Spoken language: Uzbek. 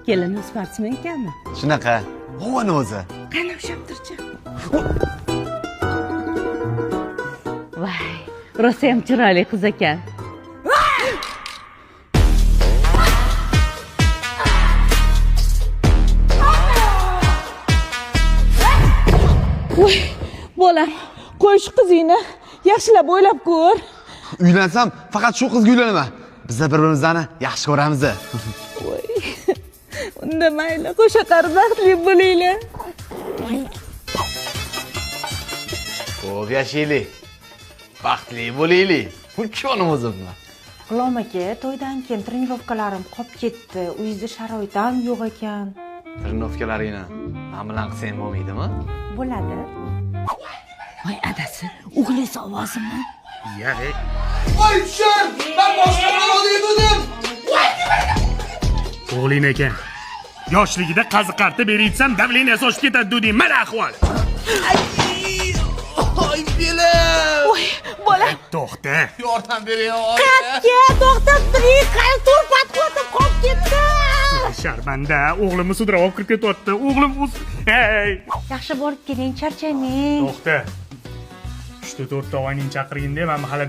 Kelini sportsmen ekanmi? Shunaqa. Ovani o'zi. Qani ushlab turchi. Voy, rosa ham chiroyli qiz ekan. Voy, bolam, qo'y shu qizingni yaxshilab o'ylab ko'r. Uylansam faqat shu qizga uylanaman. Biz bir-birimizni yaxshi ko'ramiz. Voy. Unda mayli, qo'sha qarib baxtli bo'linglar. Xo'p, yashaylik. Baxtli bo'laylik. Uchonim o'zimni. G'ulom aka, to'ydan keyin trenirovkalarim qolib ketdi. Uyingizda sharoit ham yo'q ekan. Trenirovkalaringni men bilan qilsang bo'lmaydimi? Bo'ladi. Voy adasi, o'g'lingiz ovozimi? Yo'q. Voy tushar! Men boshqa baloga yedim. O'g'ling ekan. Yoshligida qaziqartib beritsam, davleniyasi oshib ketadi duding. Mana ahvol. Voy belim! Voy, bolam, To'xta. Yordam bering, oy. qatga to'xtab turing, qaysi turpat qotib qolib ketdi. Sharmanda, o'g'limni sudrab olib kirib ketyapti. O'g'lim o'z. Hey! Yaxshi borib keling, charchamang. To'xta. 3-4 og'ayning chaqirganda men hali